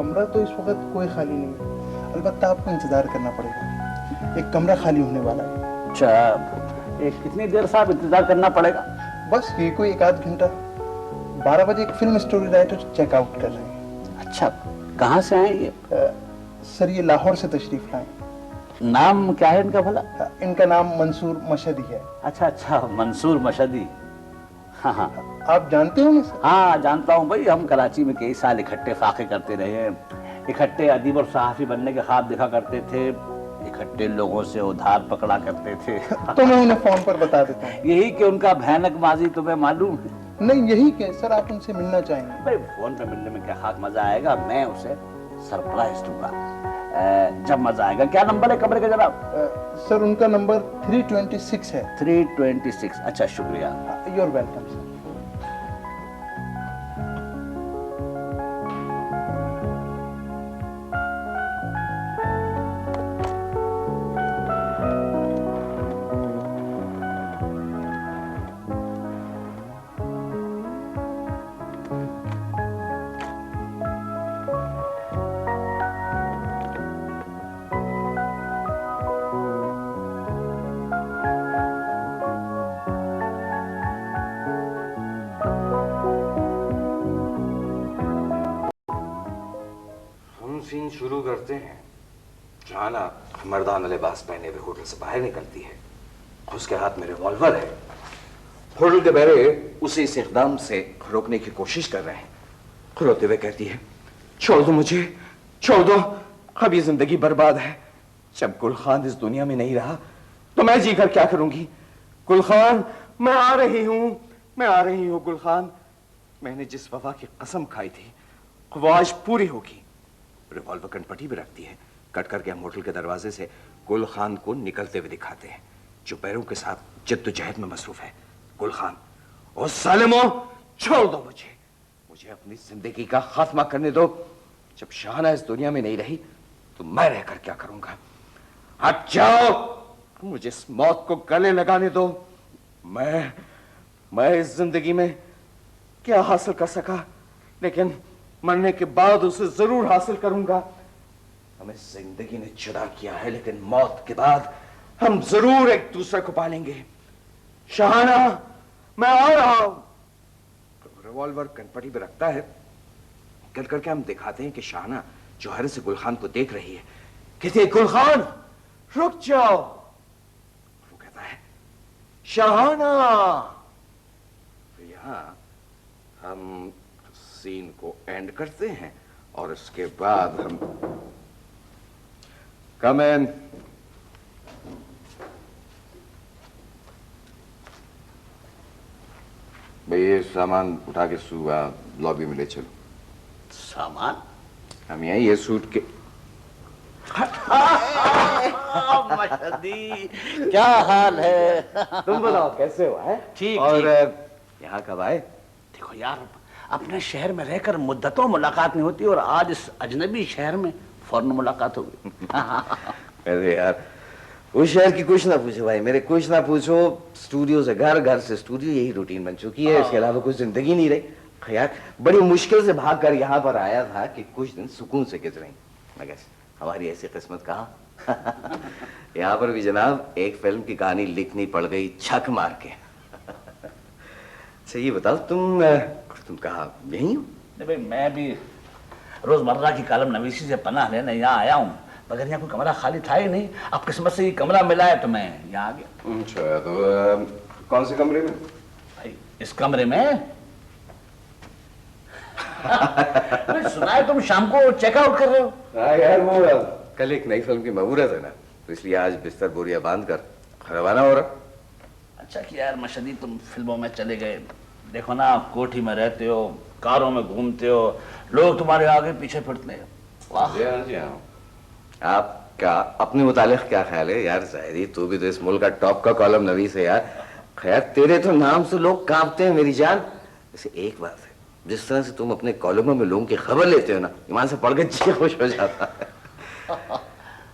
कमरा तो इस वक्त कोई खाली नहीं है, अलबत्ता आपको इंतजार करना पड़ेगा। एक कमरा खाली होने वाला है। अच्छा, एक कितनी देर साहब इंतजार करना पड़ेगा? बस ये कोई 1 आध घंटा। 12 बजे एक फिल्म स्टोरी राइटर चेकआउट कर रहे हैं। अच्छा, कहाँ से आए ये? सर ये लाहौर से तशरीफ लाए। नाम क्या है इनका भला? इनका नाम मंसूर मशदी है। अच्छा अच्छा, मंसूर मशदी। हाँ हाँ, आप जानते होंगे सर? हाँ जानता हूँ भाई, हम कराची में कई साल इकट्ठे फाके करते रहे हैं, इकट्ठे अदीब और सहाफी बनने के ख्वाब देखा करते थे, इकट्ठे लोगों से उधार पकड़ा करते थे। तो मैं उन्हें फोन पर बता देता हूँ। यही कि उनका भयानक माजी तुम्हें मालूम है? नहीं, यही कि सर आप उनसे मिलना चाहेंगे। भाई फोन पे मिलने में क्या खास मजा आएगा, मैं उसे सरप्राइज दूंगा जब मजा आएगा। क्या नंबर है कमरे का जनाब? सर उनका नंबर 326 है। 326। अच्छा शुक्रिया। You are welcome sir. Scene शुरू करते हैं। जाना मर्दाना लिबास पहने हुए होटल से बाहर निकलती है, उसके हाथ में रिवॉल्वर है। होटल के बहरे उसे इस इकदाम से रोकने की कोशिश कर रहे हैं। रोते हुए कहती है, छोड़ दो मुझे, छोड़ दो, अब ये जिंदगी बर्बाद है। जब गुल खान इस दुनिया में नहीं रहा तो मैं जी कर क्या करूंगी? गुल खान, मैं आ रही हूं, मैं आ रही हूं गुल खान। मैंने जिस वफा की कसम खाई थी वो आज पूरी होगी। रिवॉल्वर कनपटी भी रखती है। कट करके हम होटल के दरवाजे से गुल खान को निकलते हुए दिखाते हैं, जो पैरों के साथ जद्दोजहद में मसरूफ है। गुल खान, ओ सालिमो, छोड़ दो मुझे, मुझे अपनी जिंदगी का खात्मा करने दो। जब शाहना इस दुनिया में नहीं रही तो मैं रहकर क्या करूंगा? हट जाओ, मुझे इस मौत को गले लगाने दो। मैं इस जिंदगी में क्या हासिल कर सका, लेकिन मरने के बाद उसे जरूर हासिल करूंगा। हमें जिंदगी ने जुदा किया है, लेकिन मौत के बाद हम जरूर एक दूसरे को पालेंगे। शाहाना, मैं आ रहा हूं। रिवॉल्वर कनपटी पे रखता है। कल करके हम दिखाते हैं कि शाहाना जौहर से गुलखान को देख रही है। कहती है, गुलखान रुक जाओ। वो कहता है, शाहाना। यहां हम सीन को एंड करते हैं और उसके बाद हम कम इन। भाई ये सामान उठा के सुबह लॉबी में ले चलो। सामान? हम यही ये सूट के मशदी, क्या हाल है? तुम बताओ कैसे हो? है ठीक। और यहाँ कब आए? देखो यार, अपने शहर में रहकर मुद्दतों मुलाकात नहीं होती और आज इस अजनबी शहर में फौरन मुलाकात हो गई। अरे यार, उस शहर की कुछ ना पूछो भाई, मेरे कुछ ना पूछो। स्टूडियो से घर, घर से स्टूडियो, यही रूटीन बन चुकी है। इसके अलावा कुछ जिंदगी नहीं रही। यार बड़ी मुश्किल से भाग कर यहाँ पर आया था कि कुछ दिन सुकून से गुजरें, मगर हमारी ऐसी किस्मत कहाँ। यहाँ पर भी जनाब एक फिल्म की कहानी लिखनी पड़ गई छक मार के। अच्छा ये बताओ, तुम कहाँ, यहीं हो? नहीं भाई, मैं भी रोजमर्रा की कलम नवीसी से पनाह लेने यहाँ आया हूँ, मगर यहाँ कोई कमरा खाली था ही नहीं। अब किस्मत से ये कमरा मिला है तो मैं यहाँ आ गया। अच्छा, तो कौन से कमरे में? भाई इस कमरे में। सुना है तुम शाम को चेकआउट कर रहे हो? हाँ यार, वो कल एक नई फिल्म की मुहूर्त है ना, तो इसलिए आज बिस्तर बोरिया बांध कर रवाना हो रहा। अच्छा किया यार मशदी, तुम फिल्मों में चले गए। देखो ना, कोठी में रहते हो, कारों में घूमते हो, लोग तुम्हारे आगे पीछे फिरते हैं। वाह। जी हाँ। आपका अपने मुतालिक क्या ख्याल है यार? ज़ाहिरी तू भी तो इस मुल्क का टॉप का कॉलम नवीस है यार। खैर तेरे तो नाम से लोग कांपते हैं मेरी जान। वैसे एक बात है, जिस तरह से तुम अपने कॉलमों में लोगों की खबर लेते हो ना, ईमान से पढ़ के जी खुश हो जाता है।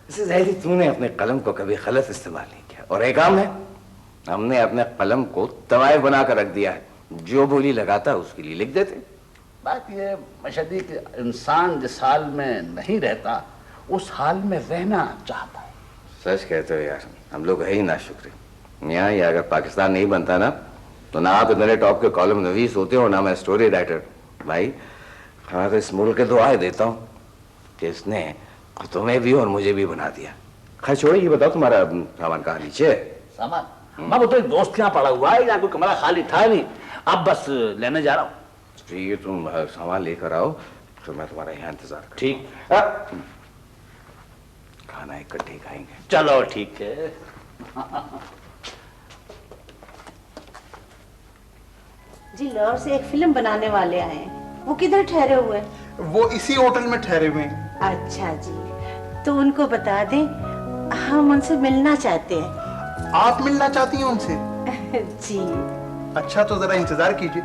इसे ज़ाहिरी तूने अपने कलम को कभी गलत इस्तेमाल नहीं किया। और एक काम है, हमने अपने कलम को तवायफ बना कर रख दिया है, जो बोली लगाता उसके लिए लिख देते। बात ये मशहदी कि इंसान जिस हाल में नहीं रहता उस हाल में रहना चाहता है। सच कहते हो यार, हम लोग है ही ना शुक्र। यहाँ या अगर पाकिस्तान नहीं बनता ना तो ना आप इतने टॉप के कॉलम नवीस होते हो ना मैं स्टोरी राइटर। भाई हाँ, तो इस मुल्क के दुआएं देता हूँ कि इसने तुम्हें भी और मुझे भी बना दिया। खैर छोड़ो, ये बताओ तुम्हारा सामान कहाँ नीचे है? सामान मैं वो तो एक दोस्त के यहाँ पड़ा हुआ है, यहाँ कोई कमरा खाली था नहीं, अब बस लेने जा रहा हूँ। ठीक है, तुम सामान लेकर आओ तो मैं तुम्हारा यहाँ इंतजार कर। ठीक, खाना इकट्ठे ही खाएंगे। चलो ठीक है। जी लाहौर से एक फिल्म बनाने वाले आए हैं, वो किधर ठहरे हुए हैं? वो इसी होटल में ठहरे हुए हैं। अच्छा जी, तो उनको बता दें हम उनसे मिलना चाहते हैं। आप मिलना चाहती हैं उनसे? जी। अच्छा तो जरा इंतजार कीजिए।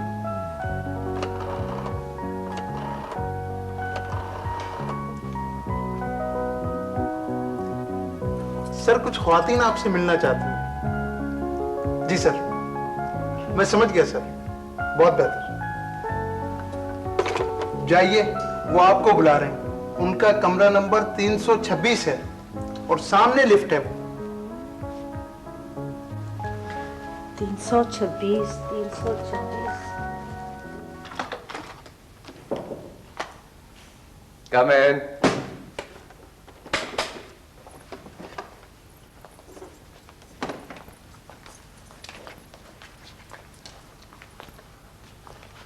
सर कुछ ख्वातीन आपसे मिलना चाहती हैं। जी सर, मैं समझ गया सर, बहुत बेहतर। जाइए, वो आपको बुला रहे हैं। उनका कमरा नंबर 326 है और सामने लिफ्ट है। 326, 326। Come in.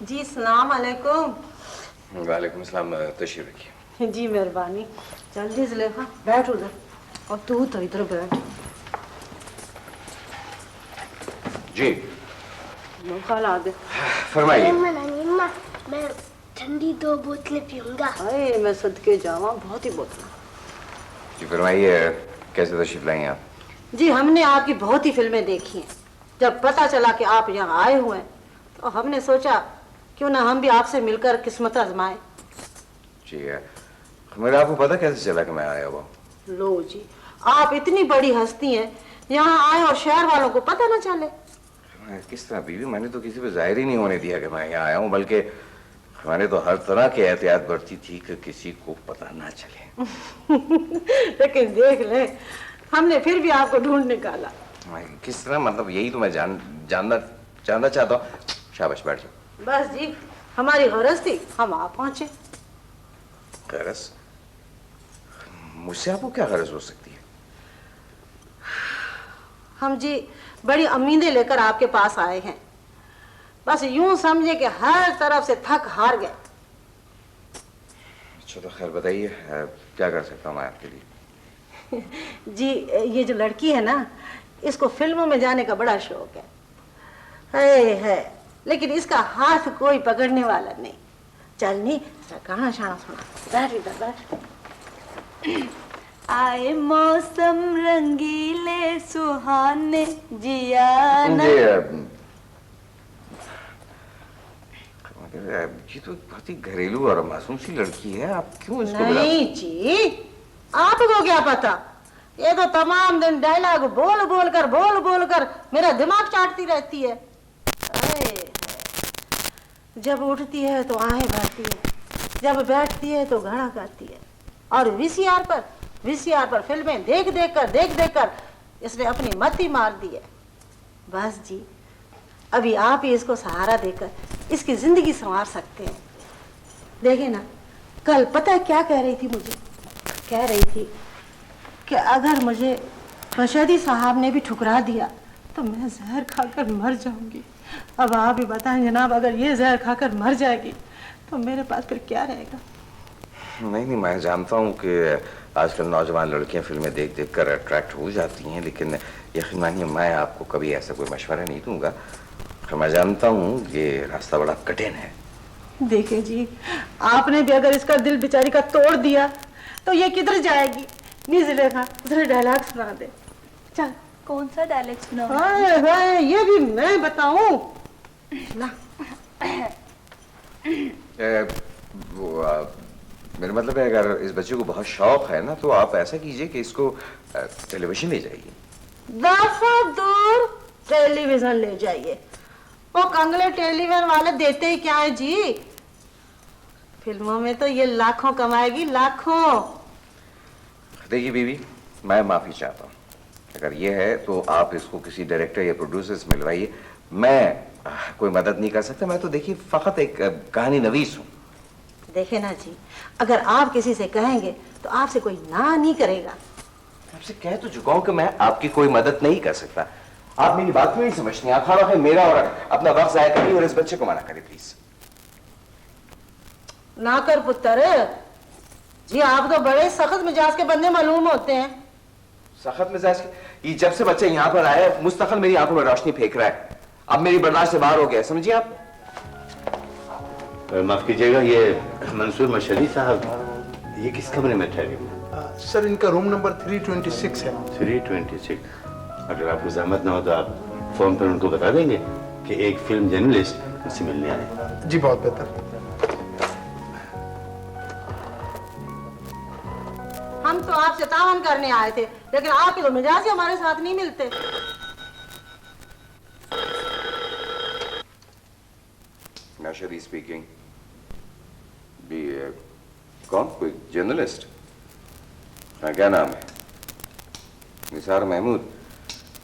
जी सलाम अलैकुम। वालेकुम सलाम, तशरीफ रखिए। जी मेहरबानी। जल्दी जुलेखा बैठ उधर, और तू तो इधर बैठ। जी मौका ला दे। फरमाइए। मम्मा, मैं ठंडी 2 बोतलें पीऊंगा। अरे मैं सदके जावा, बहुत ही बोतल। जी फरमाइए, कैसे तशरीफ लाई आप? जी हमने आपकी बहुत ही फिल्में देखी हैं। जब पता चला कि आप यहाँ आए हुए हैं तो हमने सोचा क्यों ना हम भी आपसे मिलकर किस्मत आजमाएं। जी है, मेरा आपको पता कैसे चला कि मैं आया हुआ? लो जी, आप इतनी बड़ी हस्ती हैं, यहाँ आए और शहर वालों को पता ना चले। किस तरह बीवी, मैंने तो किसी पे जाहिर ही नहीं होने दिया कि मैं यहाँ आया हूँ, बल्कि मैंने तो हर तरह की एहतियात बरती थी कि किसी को पता ना चले। लेकिन देख ले, हमने फिर भी आपको ढूंढ निकाला। किस तरह, मतलब यही तो मैं जानना चाहता हूँ। शाबाश, बैठ जाओ। बस जी, हमारी गरज थी, हम आ पहुंचे। गरज? मुझसे आपको क्या गरज हो सकती है? हम जी बड़ी उम्मीदें लेकर आपके पास आए हैं। बस यूं समझे कि हर तरफ से थक हार गए। अच्छा तो खैर बताइए, क्या कर सकता हूँ मैं आपके लिए? जी ये जो लड़की है ना, इसको फिल्मों में जाने का बड़ा शौक है, लेकिन इसका हाथ कोई पकड़ने वाला नहीं। चल नहीं, गाना शाना सुना। बैठ इधर बैठ। आए मौसम रंगीले सुहाने जिया ये तो बहुत ही घरेलू और मासूम सी लड़की है, आप क्यों इसको नहीं जी, आपको क्या पता, ये तो तमाम दिन डायलॉग बोल बोल कर मेरा दिमाग चाटती रहती है। जब उठती है तो आहें भरती है, जब बैठती है तो गाना गाती है, और वीसीआर पर फिल्में देख देख कर इसने अपनी मत ही मार दी है। बस जी, अभी आप ही इसको सहारा देकर इसकी जिंदगी संवार सकते हैं। देखिए ना, कल पता है क्या कह रही थी मुझे? कह रही थी कि अगर मुझे मशहदी साहब ने भी ठुकरा दिया तो मैं जहर खाकर मर जाऊंगी। अब आप ही बताएं जनाब, अगर ये जहर खाकर मर जाएगी तो मेरे पास फिर क्या रहेगा? नहीं, मैं जानता हूँ कि आजकल नौजवान लड़कियां फिल्में देख देख कर अट्रैक्ट हो जाती हैं, लेकिन यकीन मानिए मैं आपको कभी ऐसा कोई मशवरा नहीं दूंगा। मैं जानता हूँ ये रास्ता बड़ा कठिन है। देखिए जी, आपने भी अगर इसका दिल बेचारी का तोड़ दिया तो ये किधर जाएगी? नीज़लेखा, उधर डायलॉग सुना दे। चल। कौन सा डायलॉग सुनाओ? हाय, ये भी मैं बताऊं? ना मेरा मतलब है, अगर इस बच्चे को बहुत शौक है ना तो आप ऐसा कीजिए कि इसको टेलीविजन ले जाइए। दफा दूर टेलीविजन ले जाइए। वो कंगले टेलीविजन वाले देते ही क्या है जी? फिल्मों में तो ये लाखों कमाएगी, लाखों। देखिए बीवी, मैं माफी चाहता हूँ। अगर ये है तो आप इसको किसी डायरेक्टर या प्रोड्यूसर से मिलवाइए। मैं कोई मदद नहीं कर सकता। मैं तो देखिए फकत एक कहानी नवीस हूँ। देखे ना जी, अगर आप किसी से कहेंगे तो आपसे कोई ना नहीं करेगा। आपसे कह तो चुका हूँ कि मैं आपकी कोई मदद नहीं कर सकता। आप मेरी बात क्यों नहीं समझती? आप खाना है मेरा और अपना वक्त जाया करिए और इस बच्चे को मना करिए प्लीज। ना कर पुत्र जी, आप तो बड़े सख्त मिजाज के बंदे मालूम होते हैं। सख्त मिजाज के? ये जब से बच्चे यहाँ पर आए मुस्तकिल मेरी आंखों में रोशनी फेंक रहा है। अब मेरी बर्दाश्त से बाहर हो गया, समझिए आप। माफ कीजिएगा, ये मंसूर मशहदी साहब ये किस कमरे में ठहरे हुए? सर इनका रूम नंबर 326 है। 326। अगर आपको जहमत ना हो तो आप फोन पर उनको बता देंगे कि एक फिल्म जर्नलिस्ट उनसे मिलने आए। जी बहुत बेहतर। हम तो आपसे तावन करने आए थे, लेकिन आपके तो मिजाज ही हमारे साथ नहीं मिलते। मशहदी स्पीकिंग। कौन? कोई जर्नलिस्ट? हाँ, क्या नाम है? निसार महमूद।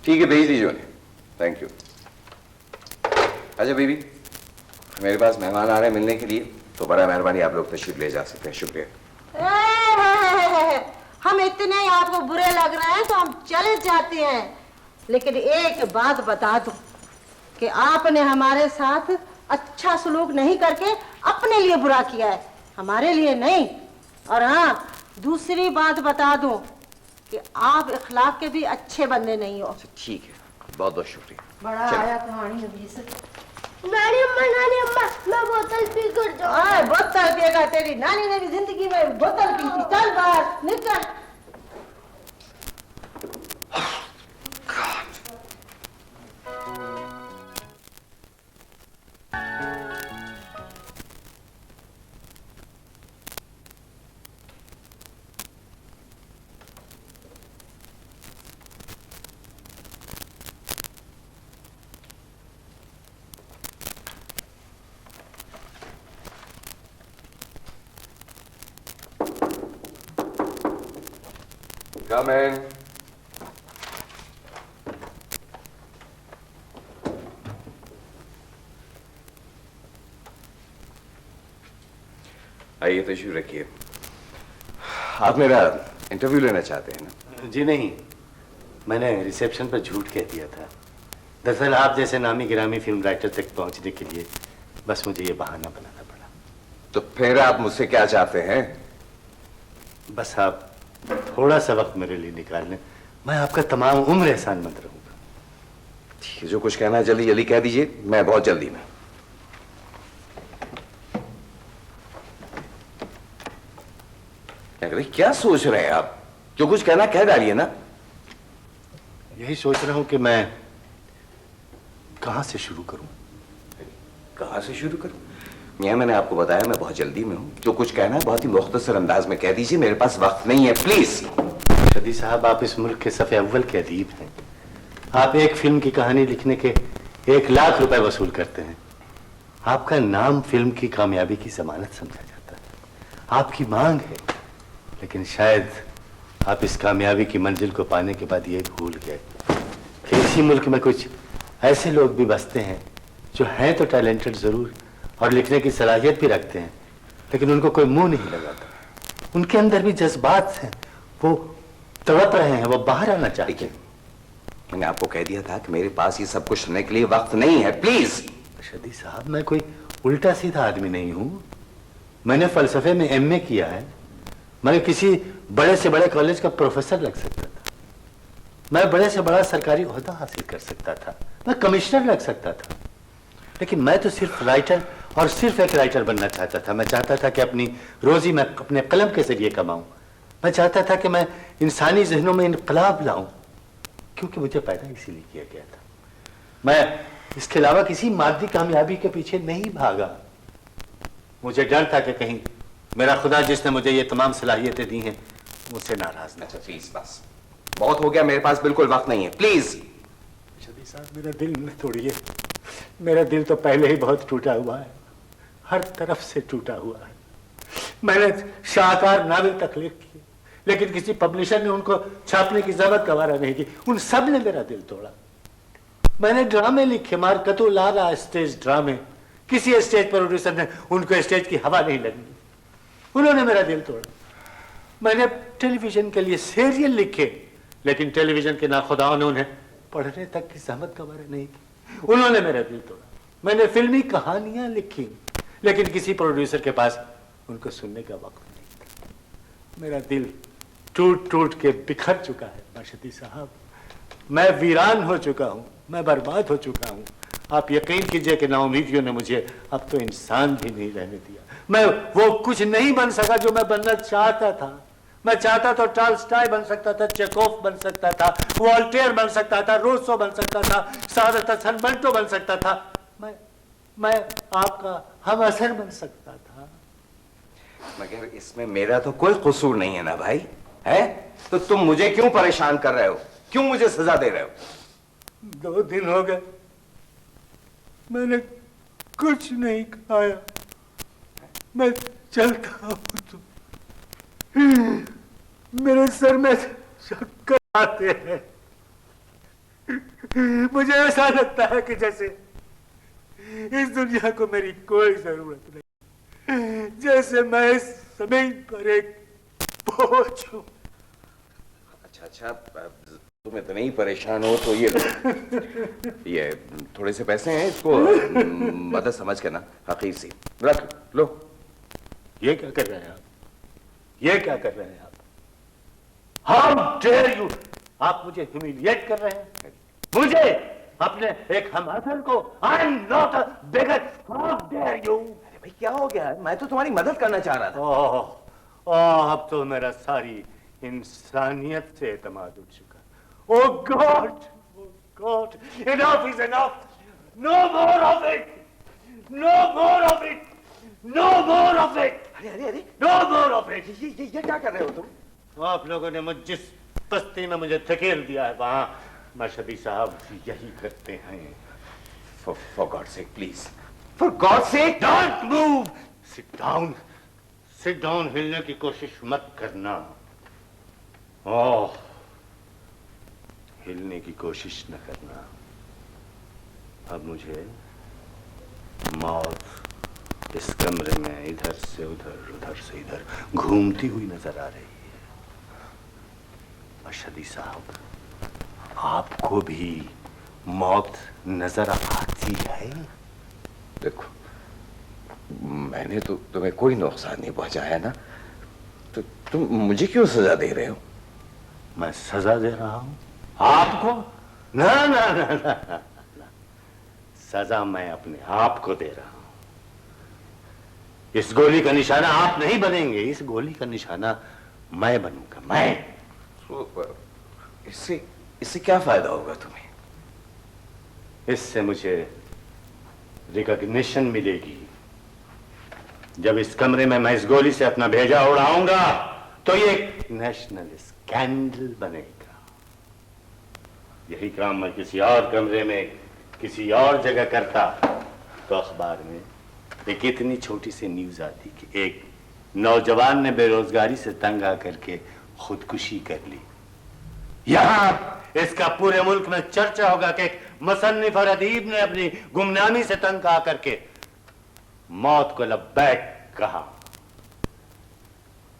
ठीक है, भेज दीजिए उन्हें। Thank you. अच्छा बीबी, मेरे पास मेहमान आ रहे हैं मिलने के लिए, तो बड़ा मेहरबानी आप लोग तशरीफ ले जा सकते हैं। शुक्रिया। हम इतने ही आपको बुरे लग रहे हैं तो हम चले जाते हैं, लेकिन एक बात बता दूं कि आपने हमारे साथ अच्छा सलूक नहीं करके अपने लिए बुरा किया है, हमारे लिए नहीं। और हाँ, दूसरी बात बता दूं कि आप इखलाक के भी अच्छे बंदे नहीं हो। ठीक है, बहुत बहुत शुक्रिया। बड़ा आया कहानी नवीस। नानी अम्मा, मैं बोतल पी कर जाऊँ। बोतल पिएगा? तेरी नानी ने भी जिंदगी में बोतल पी थी। चल बाहर निकल। Come in. आइए, तशरीफ रखिए। आप मेरा इंटरव्यू लेना चाहते हैं ना? जी नहीं, मैंने रिसेप्शन पर झूठ कह दिया था। दरअसल आप जैसे नामी गिरामी फिल्म राइटर तक पहुंचने के लिए बस मुझे ये बहाना बनाना पड़ा। तो फिर आप मुझसे क्या चाहते हैं? बस आप थोड़ा सा वक्त मेरे लिए निकाल लें, मैं आपका तमाम उम्र एहसानमंद रहूंगा। ठीक है, जो कुछ कहना है जल्दी जल्दी कह दीजिए, मैं बहुत जल्दी में। अरे क्या सोच रहे हैं आप? जो कुछ कहना कह डालिए ना। यही सोच रहा हूं कि मैं कहां से शुरू करूं। कहां से शुरू करूं? मियां, मैंने आपको बताया मैं बहुत जल्दी में हूं। जो कुछ कहना है बहुत ही मुख्तसर अंदाज में कह दीजिए, मेरे पास वक्त नहीं है, प्लीज। शदी साहब, आप इस मुल्क के सफ़े अव्वल के अदीब हैं। आप एक फिल्म की कहानी लिखने के 1 लाख रुपए वसूल करते हैं। आपका नाम फिल्म की कामयाबी की जमानत समझा जाता है। आपकी मांग है, लेकिन शायद आप इस कामयाबी की मंजिल को पाने के बाद ये भूल गए कि इसी मुल्क में कुछ ऐसे लोग भी बसते हैं जो हैं तो टैलेंटेड जरूर और लिखने की सलाहियत भी रखते हैं, लेकिन उनको कोई मुंह नहीं लगाता। उनके अंदर भी जज्बात हैं, वो तड़प रहे हैं, वो बाहर आना चाहते हैं। मैंने आपको कह दिया था कि मेरे पास ये सब कुछ सुनने के लिए वक्त नहीं है, प्लीज। शदी साहब, मैं कोई उल्टा सीधा आदमी नहीं हूं। मैंने फलसफे में MA किया है। मैं किसी बड़े से बड़े कॉलेज का प्रोफेसर लग सकता था। मैं बड़े से बड़ा सरकारी ओहदा हासिल कर सकता था। मैं कमिश्नर लग सकता था। लेकिन मैं तो सिर्फ राइटर और सिर्फ एक राइटर बनना चाहता था। मैं चाहता था कि अपनी रोजी मैं अपने कलम के जरिए कमाऊं। मैं चाहता था कि मैं इंसानी जहनों में इनकलाब लाऊं, क्योंकि मुझे पैदा इसीलिए किया गया था। मैं इसके अलावा किसी मादी कामयाबी के पीछे नहीं भागा। मुझे डर था कि कहीं मेरा खुदा जिसने मुझे ये तमाम सलाहियतें दी हैं मुझसे नाराज ना। अच्छा प्लीज, बस बहुत हो गया, मेरे पास बिल्कुल वक्त नहीं है, प्लीज। शदी साहब, मेरा दिल न तोड़िए। मेरा दिल तो पहले ही बहुत टूटा हुआ है, हर तरफ से टूटा हुआ है। मैंने शाहकार नावल तक लिख किए, लेकिन किसी पब्लिशर ने उनको छापने की जरूरत गवारा नहीं की। उन सब ने मेरा दिल तोड़ा। मैंने ड्रामे लिखे, मारकतु लाला स्टेज ड्रामे, किसी स्टेज प्रोड्यूसर ने उनको स्टेज की हवा नहीं लगी, उन्होंने मेरा दिल तोड़ा। मैंने टेलीविजन के लिए सीरियल लिखे, लेकिन टेलीविजन के नाखुदाओं ने उन्हें पढ़ने तक की जहमत गवारा नहीं की, उन्होंने मेरा दिल तोड़ा। मैंने फिल्मी कहानियां लिखी, लेकिन किसी प्रोड्यूसर के पास उनको सुनने का वक्त नहीं था। मेरा दिल टूट टूट के बिखर चुका है माशदी साहब। मैं वीरान हो चुका हूं, मैं बर्बाद हो चुका हूं। आप यकीन कीजिए कि नाउमीदियों ने मुझे अब तो इंसान भी नहीं रहने दिया। मैं वो कुछ नहीं बन सका जो मैं बनना चाहता था। मैं चाहता तो टॉल्स्टॉय बन सकता था, चेकोव बन सकता था, वॉल्टेयर बन सकता था, रूसो बन सकता था, सादत हसन मंटो बन सकता था। मैं आपका हम असर बन सकता था। मगर इसमें मेरा तो कोई कसूर नहीं है ना भाई, है? तो तुम मुझे क्यों परेशान कर रहे हो? क्यों मुझे सजा दे रहे हो? 2 दिन हो गए, मैंने कुछ नहीं खाया। मैं चलता हूं तो मेरे सर में चक्कर आते हैं। मुझे ऐसा लगता है कि जैसे इस दुनिया को मेरी कोई जरूरत नहीं, जैसे मैं इस जमीन पर एक बोझ हूं। अच्छा, तुम इतने ही परेशान हो तो ये लो। ये थोड़े से पैसे हैं, इसको मदद समझ के ना हकीर सी रख लो। ये क्या कर रहे हैं आप? ये क्या कर रहे हैं आप? How dare you! आप मुझे ह्यूमिलिएट कर रहे हैं, मुझे, अपने एक हमअसर को। I am not a beggar, how dare you! अरे भाई क्या हो गया? मैं तो तुम्हारी मदद करना चाह रहा था। ओह, अब तो मेरा सारी इंसानियत से एतमाद उठ चुका। Oh God! Oh God! Enough is enough! No more of it! No more of it! No more of it! अरे No more of it! ये क्या कर रहे हो तुम? आप लोगों ने जिस बस्ती में मुझे धकेल दिया है, वहां मशहदी साहब यही करते हैं। For God's sake, please! For God's sake, don't move! Sit down! Sit down! हिलने की कोशिश मत करना। ओह, हिलने की कोशिश न करना। अब मुझे मौत इस कमरे में इधर से उधर, उधर से इधर घूमती हुई नजर आ रही है। मशहदी साहब, आपको भी मौत नजर आती है? देखो, मैंने तो तुम्हें कोई नुकसान नहीं पहुंचाया ना, तो तुम मुझे क्यों सजा दे रहे हो? मैं सजा दे रहा हूं आपको? ना ना ना ना, ना, ना। सजा मैं अपने आप को दे रहा हूं। इस गोली का निशाना आप नहीं बनेंगे, इस गोली का निशाना मैं बनूंगा, मैं। तो इससे क्या फायदा होगा तुम्हें? इससे मुझे रिकॉग्निशन मिलेगी। जब इस कमरे में मैं इस गोली से अपना भेजा उड़ाऊंगा तो ये एक नेशनल स्कैंडल बनेगा। यही काम मैं किसी और कमरे में, किसी और जगह करता तो अखबार में एक इतनी छोटी सी न्यूज आती कि एक नौजवान ने बेरोजगारी से तंग आकर के खुदकुशी कर ली। यहां इसका पूरे मुल्क में चर्चा होगा कि एक मुसन्निफ और अदीब ने अपनी गुमनामी से तंग आकर के मौत को लब्बैक कहा।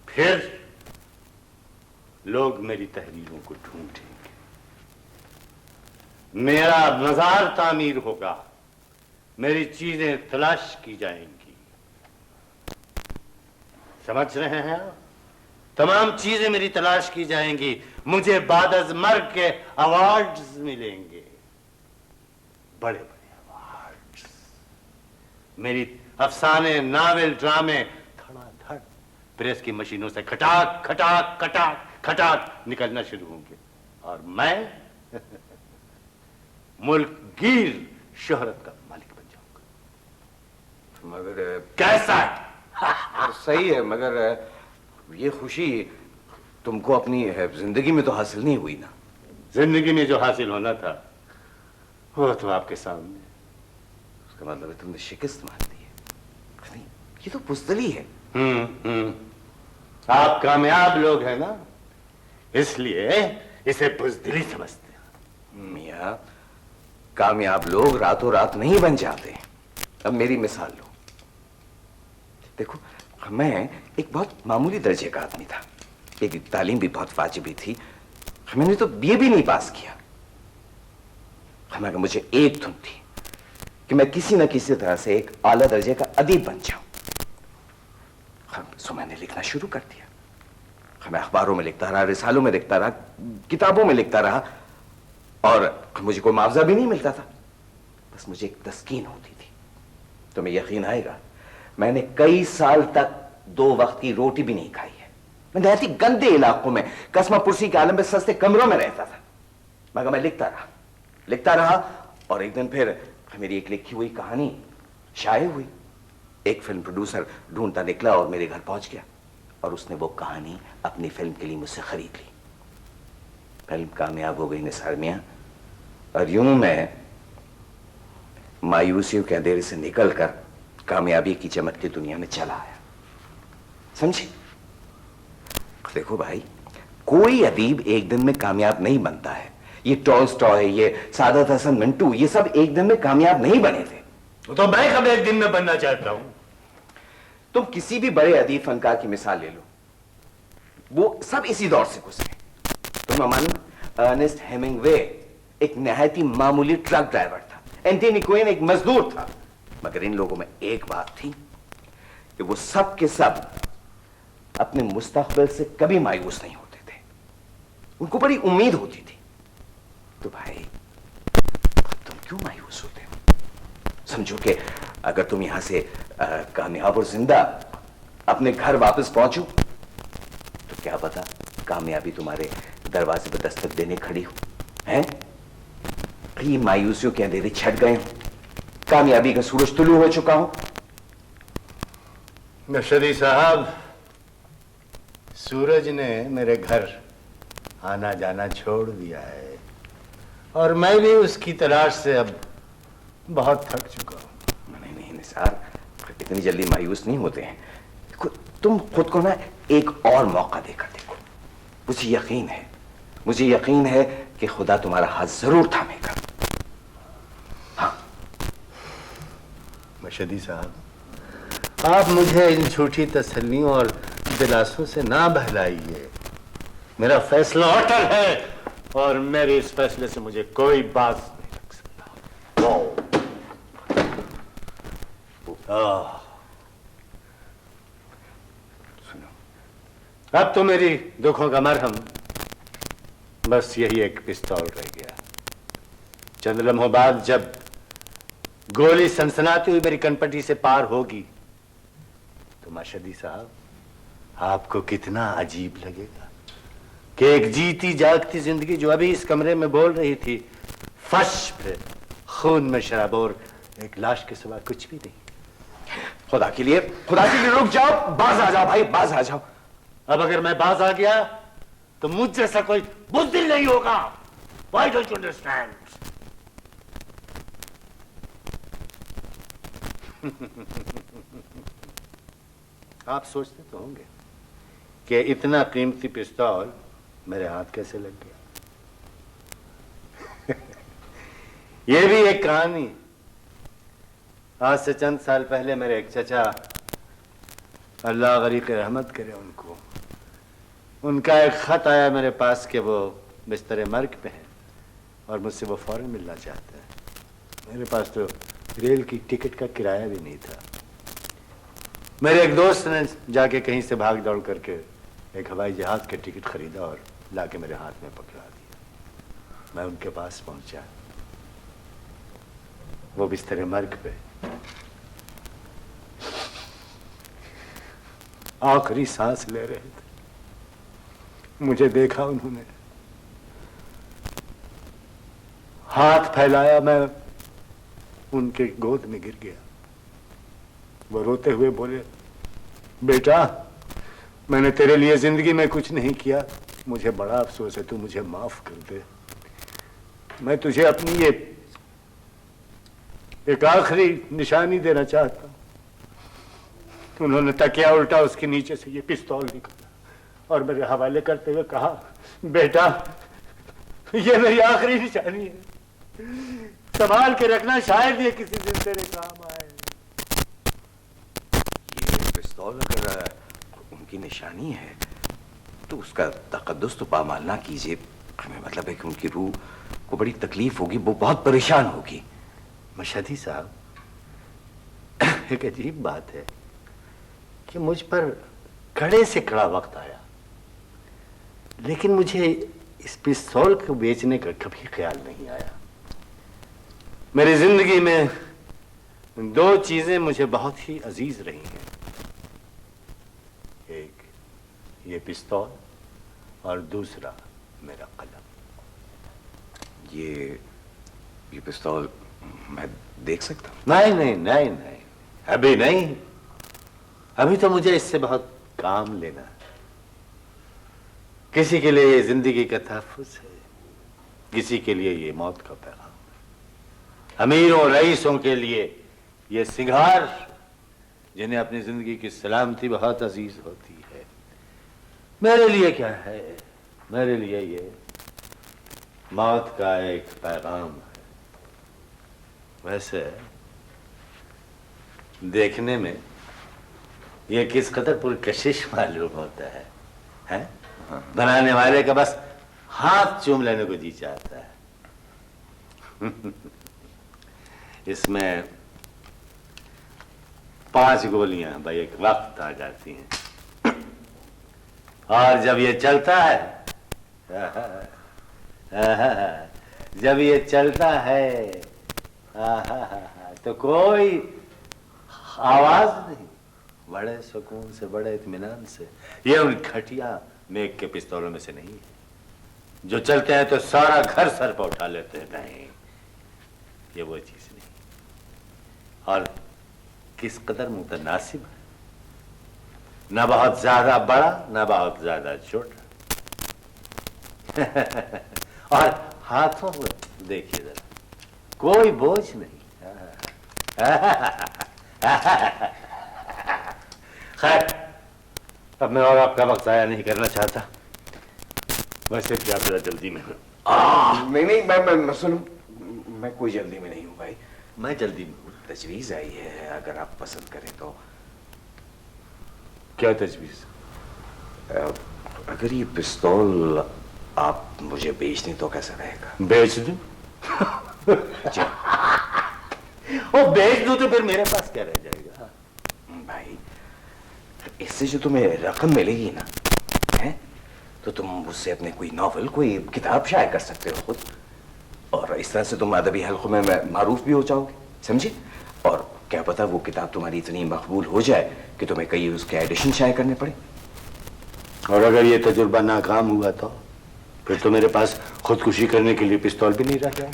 फिर लोग मेरी तहरीरों को ढूंढेंगे, मेरा मजार तामीर होगा, मेरी चीजें तलाश की जाएंगी। समझ रहे हैं आप? तमाम चीजें मेरी तलाश की जाएंगी। मुझे बाद अज़ मर्ग के अवार्ड्स मिलेंगे, बड़े बड़े अवार्ड्स। मेरी अफसाने, नावल, ड्रामे धड़ाधड़ प्रेस की मशीनों से खटाक खटाक खटाक खटाक निकलना शुरू होंगे और मैं मुल्क गिर शोहरत का मालिक बन जाऊंगा। मगर कैसा है? सही है, मगर ये खुशी तुमको अपनी जिंदगी में तो हासिल नहीं हुई ना। जिंदगी में जो हासिल होना था वो तो आपके सामने। उसका मतलब है तुमने शिकस्त मान ली है। नहीं, ये तो बुज़दिली है। आप कामयाब लोग हैं ना, इसलिए इसे बुज़दिली समझते हैं। मियाँ, कामयाब लोग रातों रात नहीं बन जाते। अब मेरी मिसाल लो। देखो, मैं एक बहुत मामूली दर्जे का आदमी था, मेरी तालीम भी बहुत वाजिबी थी, मैंने तो बीए भी नहीं पास किया। हमारे मुझे एक धुन थी कि मैं किसी न किसी तरह से एक आला दर्जे का अदीब बन जाऊं। सो मैंने लिखना शुरू कर दिया। मैं अखबारों में लिखता रहा, रिसालों में लिखता रहा, किताबों में लिखता रहा, और मुझे कोई मुआवजा भी नहीं मिलता था, बस मुझे एक तस्कीन होती थी। तुम्हें यकीन आएगा, मैंने कई साल तक 2 वक्त की रोटी भी नहीं खाई है। मैं नहायती गंदे इलाकों में, कसमा पुरसी के आलम में सस्ते कमरों में रहता था, मगर मैं लिखता रहा, और एक दिन फिर मेरी एक लिखी हुई कहानी शाये हुई। एक फिल्म प्रोड्यूसर ढूंढता निकला और मेरे घर पहुंच गया, और उसने वो कहानी अपनी फिल्म के लिए मुझसे खरीद ली। फिल्म कामयाब हो गई निसार मियां, और यूं मैं मायूसियों के अंधेरे से निकलकर कामयाबी की चमकती दुनिया में चला आया। समझे? देखो भाई, कोई अदीब एक दिन में कामयाब नहीं बनता है। ये टॉलस्टॉय, ये सादत हसन मिंटू, ये सब एक दिन में कामयाब नहीं बने थे। तो मैं कब एक दिन में बनना चाहता हूं। तुम किसी भी बड़े अदीब फनकार की मिसाल ले लो, वो सब इसी दौर से गुजरे। तुम मानो, अर्नेस्ट हेमिंगवे एक नहायती मामूली ट्रक ड्राइवर था, एंथोनी क्विन एक मजदूर था, मगर इन लोगों में एक बात थी कि वो सब के सब अपने मुस्तकबिल से कभी मायूस नहीं होते थे। उनको बड़ी उम्मीद होती थी। तो भाई, तुम क्यों मायूस होते हो? समझो कि अगर तुम यहां से कामयाब और जिंदा अपने घर वापस पहुंचो, तो क्या पता कामयाबी तुम्हारे दरवाजे पर दस्तक देने खड़ी हो, हैं? ये मायूसियों के अंधेरे छट गए हो, कामयाबी का सूरज तुलू हो चुका हो। मर्शदी साहब, सूरज ने मेरे घर आना जाना छोड़ दिया है, और मैं भी उसकी तलाश से अब बहुत थक चुका हूं। नहीं निसार, इतनी जल्दी मायूस नहीं होते हैं। तुम खुद को ना एक और मौका देकर देखो। मुझे यकीन है कि खुदा तुम्हारा हाथ जरूर थामेगा। हाँ मर्शदी साहब, आप मुझे इन झूठी तसल्लियों और दिलासों से ना बहलाइए। मेरा फैसला अटल है, और मेरे इस फैसले से मुझे कोई बात नहीं लग सकता। सुनो, अब तो मेरी दुखों का मरहम बस यही एक पिस्तौल रह गया। चंद लम्हों बाद जब गोली सनसनाती हुई मेरी कनपटी से पार होगी, तो मर्शदी साहब, आपको कितना अजीब लगेगा कि एक जीती जागती जिंदगी जो अभी इस कमरे में बोल रही थी, फर्श पे खून में शराबोर एक लाश के सिवा कुछ भी नहीं। खुदा के लिए रुक जाओ, बाज आ जाओ भाई, बाज आ जाओ। अब अगर मैं बाज आ गया तो मुझ जैसा कोई बुज़दिल नहीं होगा। Why don't you understand? आप सोचते तो होंगे कि इतना कीमती पिस्तौल मेरे हाथ कैसे लग गया। यह भी एक कहानी। आज से चंद साल पहले मेरे एक चचा, अल्लाह गरीक रहमत करे उनको, उनका एक खत आया मेरे पास कि वो बिस्तर मर्ग पे हैं और मुझसे वो फौरन मिलना चाहते हैं। मेरे पास तो रेल की टिकट का किराया भी नहीं था। मेरे एक दोस्त ने जाके कहीं से भाग दौड़ करके एक हवाई जहाज का टिकट खरीदा और लाके मेरे हाथ में पकड़ा दिया। मैं उनके पास पहुंचा, वो बिस्तर मर्ग पे आखिरी सांस ले रहे थे। मुझे देखा उन्होंने, हाथ फैलाया, मैं उनके गोद में गिर गया। वो रोते हुए बोले, बेटा, मैंने तेरे लिए जिंदगी में कुछ नहीं किया, मुझे बड़ा अफसोस है, तू मुझे माफ कर दे। मैं तुझे अपनी ये एक आखिरी निशानी देना चाहता हूं। उन्होंने तकिया उल्टा उसके नीचे से ये पिस्तौल निकाला और मेरे हवाले करते हुए कहा, बेटा ये मेरी आखिरी निशानी है, संभाल के रखना, शायद ये किसी दिन तेरे काम आए। ये पिस्तौल अगर उनकी निशानी है तो उसका तकद्दुस तो पामाल ना कीजिए। हमें मतलब है कि उनकी रूह को बड़ी तकलीफ होगी, वो बहुत परेशान होगी। मशहदी साहब, एक अजीब बात है कि मुझ पर कड़े से कड़ा वक्त आया, लेकिन मुझे इस पिस्तौल को बेचने का कभी ख्याल नहीं आया। मेरी जिंदगी में दो चीजें मुझे बहुत ही अजीज रही हैं, एक ये पिस्तौल और दूसरा मेरा कलम। ये पिस्तौल मैं देख सकता हूँ? नहीं नहीं नहीं नहीं, अभी नहीं, अभी तो मुझे इससे बहुत काम लेना है। किसी के लिए ये जिंदगी का तहफ्फुज़ है, किसी के लिए ये मौत का पैगाम है। अमीरों रईसों के लिए ये सिंगार, जिन्हें अपनी जिंदगी की सलामती बहुत अजीज होती है। मेरे लिए क्या है, मेरे लिए ये मौत का एक पैगाम है। वैसे देखने में ये किस कदर पुरकशिश मालूम होता है, हैं? बनाने वाले का बस हाथ चूम लेने को जी चाहता है। इसमें 5 गोलियां भाई एक वक्त आ जाती हैं, और जब ये चलता है, जब ये चलता है, तो कोई आवाज नहीं, बड़े सुकून से, बड़े इत्मीनान से। ये उन घटिया मेघ के पिस्तौलों में से नहीं है जो चलते हैं तो सारा घर सर पर उठा लेते हैं। नहीं, ये वो चीज नहीं। और किस कदर मुतनासिब है, ना बहुत ज्यादा बड़ा ना बहुत ज्यादा छोटा। और हाथों में देखिए जरा, कोई बोझ नहीं। खैर, अब मैं और आपका वक्त जाया नहीं करना चाहता। वैसे भी आप जरा जल्दी में हो। नहीं नहीं, मैं सुनो, मैं कोई जल्दी में नहीं हूँ भाई। मैं जल्दी में हूँ। तजवीज आई है, अगर आप पसंद करें तो। क्या तजवीज? अगर ये पिस्तौल आप मुझे बेच दें तो कैसा रहेगा? बेच दूं? ओ, बेच दूं तो फिर मेरे पास क्या रह जाएगा? भाई, इससे जो तुम्हें रकम मिलेगी ना, है, तो तुम उससे अपने कोई नॉवल, कोई किताब शाये कर सकते हो खुद, और इस तरह से तुम अदबी हल्कों में मारूफ भी हो जाओगे, समझे? और क्या पता वो किताब तुम्हारी इतनी मकबूल हो जाए कि तुम्हें कई उसके एडिशन शाये करने पड़े। और अगर ये तजुर्बा नाकाम हुआ तो फिर तो मेरे पास खुदकुशी करने के लिए पिस्तौल भी नहीं रह जाए।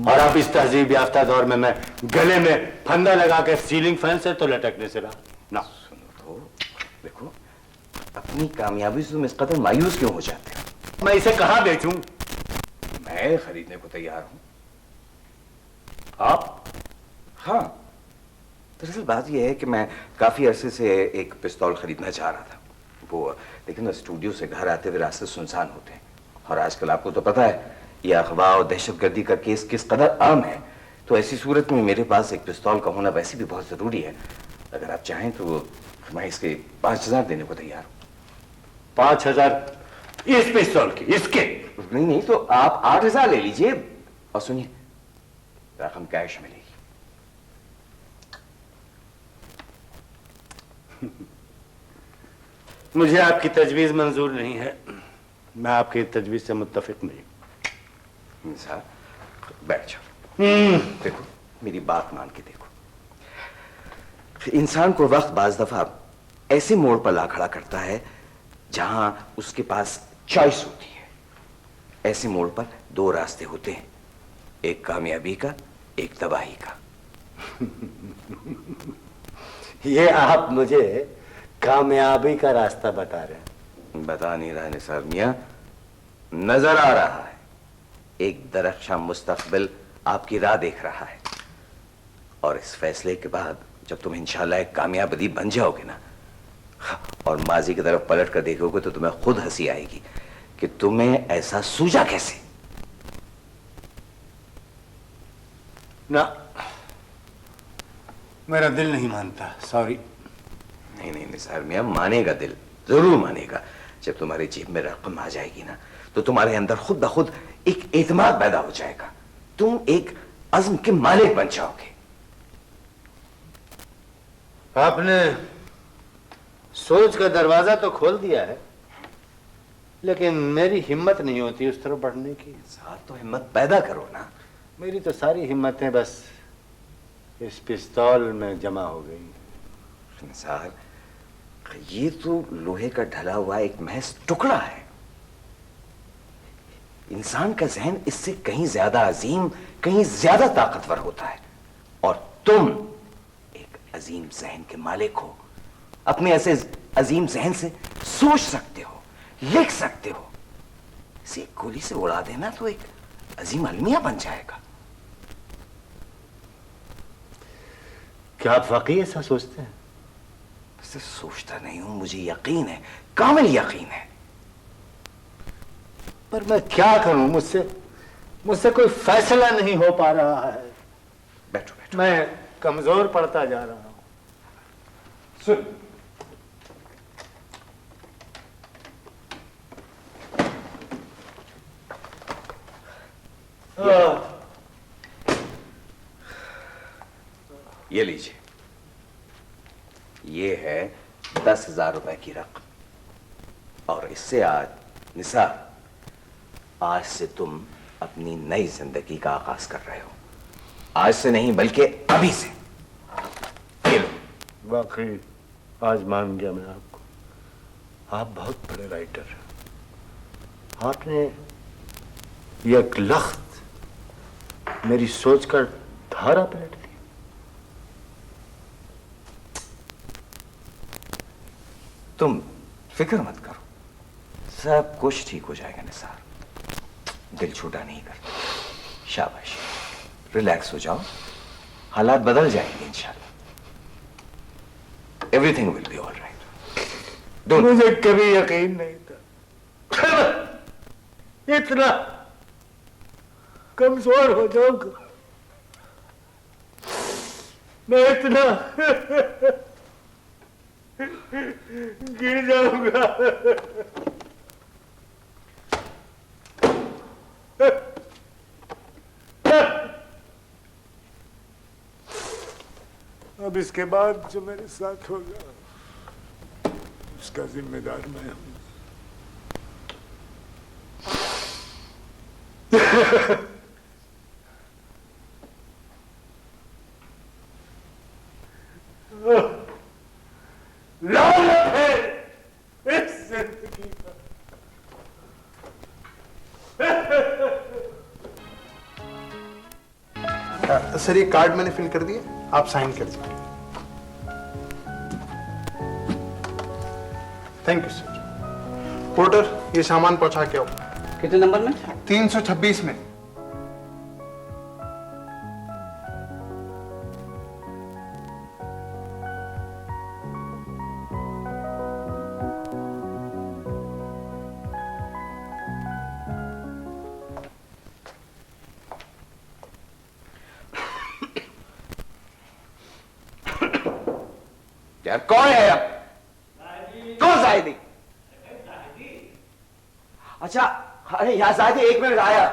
और आप इस तहजीब याफ्ता दौर में मैं गले में फंदा लगा के सीलिंग फैन से तो लटकने से रहा ना। सुनो तो, देखो, अपनी कामयाबी से तुम इस कदर मायूस क्यों हो जाते हो? मैं इसे कहाँ बेचूं? मैं खरीदने को तैयार हूं। आप? हाँ, दरअसल बात यह है कि मैं काफी अरसे से एक पिस्तौल खरीदना चाह रहा था, वो लेकिन स्टूडियो से घर आते हुए रास्ते सुनसान होते हैं, और आजकल आपको तो पता है ये अगवा और दहशतगर्दी का केस किस कदर आम है। तो ऐसी सूरत में मेरे पास एक पिस्तौल का होना वैसे भी बहुत जरूरी है। अगर आप चाहें तो मैं इसके 5000 देने को तैयार हूं। 5000 इस पिस्तौल की? इसके? नहीं नहीं, तो आप 8000 ले लीजिए, और सुनिए, रकम कैश मिलेगी। मुझे आपकी तजवीज मंजूर नहीं है, मैं आपकी तजवीज से मुत्तफिक नहीं। साहब, बैठ जाओ। देखो, मेरी बात मान के देखो। इंसान को वक्त बाज दफा ऐसे मोड़ पर ला खड़ा करता है जहां उसके पास चॉइस होती है। ऐसे मोड़ पर 2 रास्ते होते हैं, एक कामयाबी का, एक तबाही का। ये आप मुझे कामयाबी का रास्ता बता रहे हैं? बता नहीं रहा निसार मियां, नजर आ रहा है। एक दरख्शां मुस्तकबिल आपकी राह देख रहा है, और इस फैसले के बाद जब तुम इंशाल्लाह एक कामयाब अदीब बन जाओगे ना और माजी की तरफ पलट कर देखोगे तो तुम्हें खुद हंसी आएगी कि तुम्हें ऐसा सूझा कैसे। ना, मेरा दिल नहीं मानता, सॉरी। नहीं नहीं निसार मियां, मानेगा दिल, जरूर मानेगा। जब तुम्हारी जेब में रकम आ जाएगी ना तो तुम्हारे अंदर खुद ब खुद एक एतमाद पैदा हो जाएगा, तुम एक अज़्म के मालिक बन जाओगे। आपने सोच का दरवाजा तो खोल दिया है, लेकिन मेरी हिम्मत नहीं होती उस तरफ बढ़ने की। साथ तो हिम्मत पैदा करो ना। मेरी तो सारी हिम्मतें बस इस पिस्तौल में जमा हो गई। निसार, ये तो लोहे का ढला हुआ एक महज टुकड़ा है। इंसान का जहन इससे कहीं ज्यादा अजीम, कहीं ज्यादा ताकतवर होता है, और तुम एक अजीम जहन के मालिक हो। अपने ऐसे अजीम जहन से सोच सकते हो, लिख सकते हो। इसे एक गोली से उड़ा देना तो एक अजीम अलमिया बन जाएगा। क्या आप वाकई ऐसा सोचते हैं? वैसे सोचता नहीं हूं, मुझे यकीन है, कामिल यकीन है। पर मैं क्या करूं, मुझसे कोई फैसला नहीं हो पा रहा है। बैठो बैठो। मैं कमजोर पड़ता जा रहा हूं। सुन, ये लीजिए, ये है 10,000 रुपए की रकम, और इससे आज निसार, आज से तुम अपनी नई जिंदगी का आगाज कर रहे हो। आज से नहीं बल्कि अभी से। ये लो। वाकई आज मान गया मैं आपको। आप बहुत बड़े राइटर हैं। आपने एक लख्त मेरी सोच का धारा पलट दी। तुम फिक्र मत करो, सब कुछ ठीक हो जाएगा निसार। दिल छोटा नहीं करता। शाबाश, रिलैक्स हो जाओ, हालात बदल जाएंगे इंशाल्लाह। Everything will be alright. मुझे कभी यकीन नहीं था इतना कमजोर हो जाऊंगा, मैं इतना गिर जाऊंगा। अब इसके बाद जो मेरे साथ होगा उसका जिम्मेदार मैं हूं। लानत है इस जिंदगी पर। सर, ये कार्ड मैंने फिल कर दिए, आप साइन कर दीजिए। Thank you sir. पोर्टर, ये सामान पहुंचा के आओ। कितने नंबर में? 326 में। यार कौन है अब? कौन जाहिदी? अच्छा, अरे यहाँ जाहिदी, 1 मिनट आया।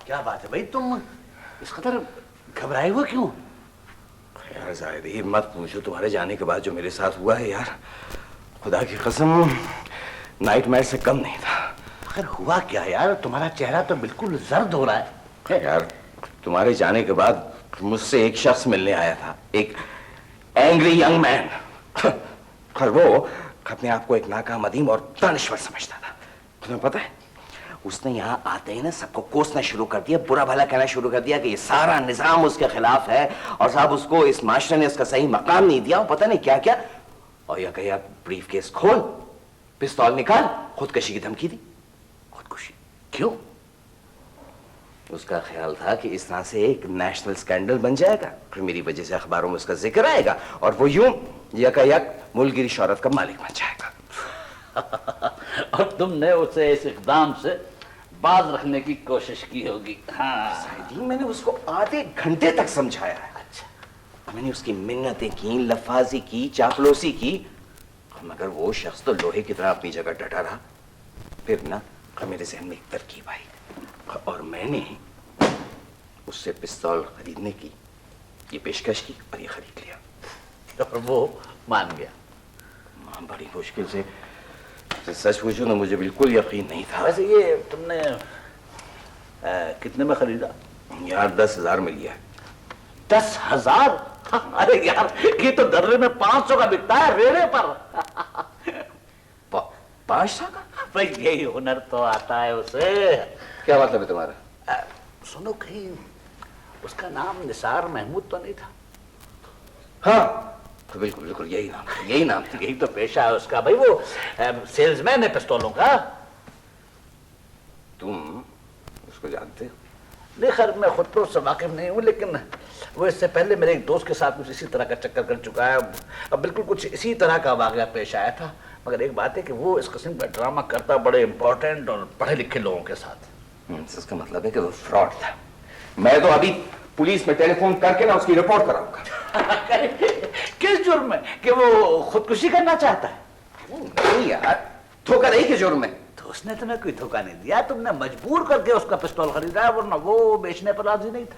क्या बात है भाई, तुम इस कदर घबराए हुए क्यों? यार जाहिदी, मत पूछो, तुम्हारे जाने के बाद जो मेरे साथ हुआ है यार, खुदा की कसम नाइटमेयर से कम नहीं था। आखिर हुआ क्या यार? तुम्हारा चेहरा तो बिल्कुल जर्द हो रहा है। यार, तुम्हारे जाने के बाद मुझसे एक शख्स मिलने आया था, एक एंग्री यंग मैन। और वो अपने आप को एक नाकाम अदीम और दानिश्वर समझता था। तुम्हें पता है, उसने यहाँ आते ही ना सबको कोसना शुरू कर दिया, बुरा भला कहना शुरू कर दिया कि ये सारा निजाम उसके खिलाफ है, और साहब उसको इस माशरे ने उसका सही मकाम नहीं दिया, और पता नहीं क्या क्या। और यह कहा ब्रीफ केस खोल, पिस्तौल निकाल, खुदकशी की धमकी दी। खुदकुशी क्यों? उसका ख्याल था कि इस तरह से एक नेशनल स्कैंडल बन जाएगा, फिर मेरी वजह से अखबारों में उसका जिक्र आएगा और वो यूं यकायक मुल्कगिरी शौहरत का मालिक बन जाएगा। और तुमने उसे इस इकदाम से बाज रखने की कोशिश की होगी। हाँ साइदी, मैंने उसको आधे घंटे तक समझाया है। अच्छा, मैंने उसकी मिन्नतें की, लफाजी की, चापलूसी की, मगर वो शख्स तो लोहे की तरह अपनी जगह डटा रहा। फिर ना मेरे जहन में एक तरकीब आई और मैंने उससे पिस्तौल खरीदने की ये पेशकश की और ये खरीद लिया। और वो मान गया। बड़ी मुश्किल से, सच पूछो ना मुझे बिल्कुल यकीन नहीं था। वैसे ये तुमने कितने में खरीदा? यार 10,000 में लिया है। 10,000? अरे यार ये तो दर्रे में 500 का बिकता है रेड़े पर। 500 का? भाई यही हुनर तो आता है उसे। क्या मतलब है तुम्हारा? सुनो, कहीं उसका नाम निसार महमूद तो नहीं था? हाँ तो बिल्कुल बिल्कुल यही नाम है, यही नाम है। यही तो पेशा है उसका भाई, वो सेल्समैन है पिस्तौलों का। तुम उसको जानते हो? नहीं खैर मैं खुद तो उससे वाकिफ नहीं हूँ, लेकिन वो इससे पहले मेरे एक दोस्त के साथ कुछ इसी तरह का चक्कर कर चुका है। अब बिल्कुल कुछ इसी तरह का वाकया पेश आया था। मगर एक बात है कि वो इस किस्म का ड्रामा करता बड़े इंपॉर्टेंट और पढ़े लिखे लोगों के साथ। इसका मतलब है कि वो फ्रॉड था। मैं तो अभी पुलिस में टेलीफोन करके ना उसकी रिपोर्ट कराऊंगा। किस जुर्म में? कि वो खुदकुशी करना चाहता है? नहीं यार, धोखा नहीं के जुर्म में। तो उसने तुम्हें कोई धोखा नहीं दिया, तुमने मजबूर करके उसका पिस्तौल खरीदा है, वरना वो बेचने पर राजी नहीं था।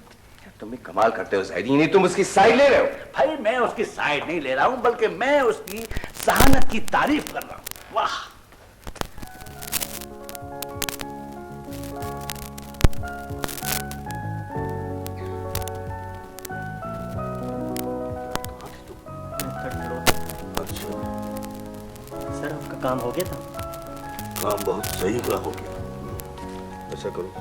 तुम भी कमाल करते हो ज़ाहिदी, नहीं तुम उसकी साइड ले रहे हो। भाई मैं उसकी साइड नहीं ले रहा हूं, बल्कि मैं उसकी सहानत की तारीफ कर रहा हूं। वाह, सर आपका काम हो गया था? काम बहुत सही का हो गया। ऐसा करो,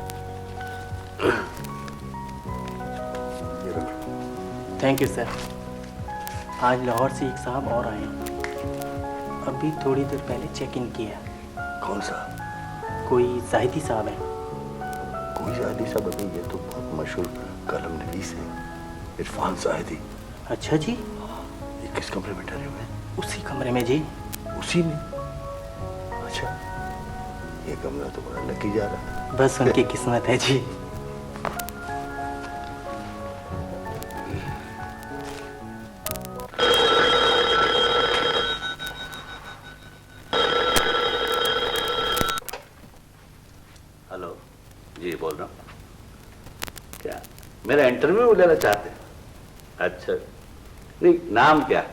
ये रखो। Thank you sir. आज लाहौर से एक साहब और आए हैं, अभी थोड़ी देर पहले चेक इन किया। कौन सा? कोई जाहिदी साहब हैं। कोई जाहिदी साहब? अभी ये तो बहुत मशहूर कलम नवीस है, इरफान जाहिदी। अच्छा जी, ये किस कमरे में ठहरे हुए हैं? उसी कमरे में जी। उसी में? अच्छा, ये कमरा तो बड़ा लकी जा रहा है। बस उनकी किस्मत है जी। हेलो जी, बोल रहा हूँ। क्या मेरा इंटरव्यू लेना चाहते हैं? अच्छा, नहीं नाम क्या?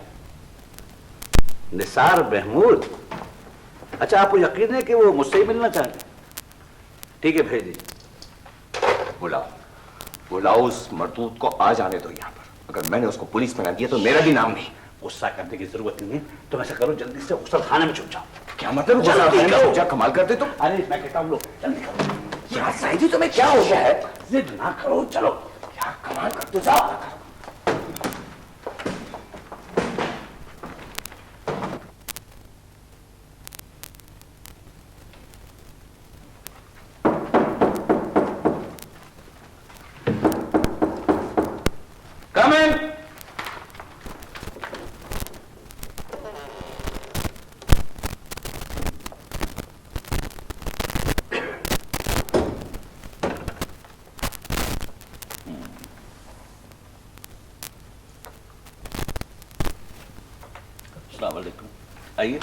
निसार महमूद। अच्छा, आपको यकीन है कि वो मुझसे ही मिलना चाहते हैं? ठीक है, भेज दीजिए। बुलाओ उस मरदूद को, आ जाने दो यहाँ पर। अगर मैंने उसको पुलिस में ना दिया तो मेरा भी नाम नहीं। गुस्सा करने की जरूरत नहीं है, तुम ऐसा करो जल्दी से गुस्सा खाने में छुप जाओ। क्या मतलब? जल्दी करो। क्या कमाल करते तुम? अरे मैं कहता हूँ लो जल्दी करो। यार साइदी, तुम्हें क्या हो गया है? जिद ना करो, चलो। क्या कमाल करते हो? जाओ। Come in. अस्सलाम वालेकुम। आइए,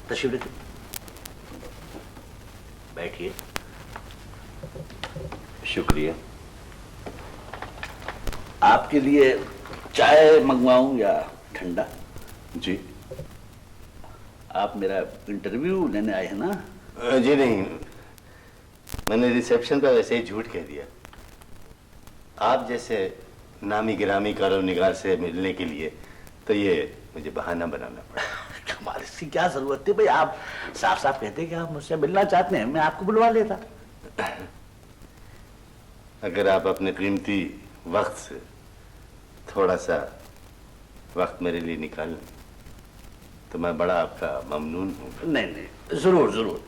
तशरीफ रखिए, बैठिए। शुक्रिया। आपके लिए चाय मंगवाऊं या ठंडा? जी। आप मेरा इंटरव्यू लेने आए हैं ना? जी नहीं, मैंने रिसेप्शन पर वैसे ही झूठ कह दिया। आप जैसे नामी गिरामी कॉलम निगार से मिलने के लिए तो ये मुझे बहाना बनाना पड़ा। हमारी इसकी क्या जरूरत थी भाई? आप साफ साफ कहते कि आप मुझसे मिलना चाहते हैं, मैं आपको बुलवा लेता। अगर आप अपने कीमती वक्त से थोड़ा सा वक्त मेरे लिए निकाल लें तो मैं बड़ा आपका ममनून हूँ। नहीं नहीं, जरूर जरूर,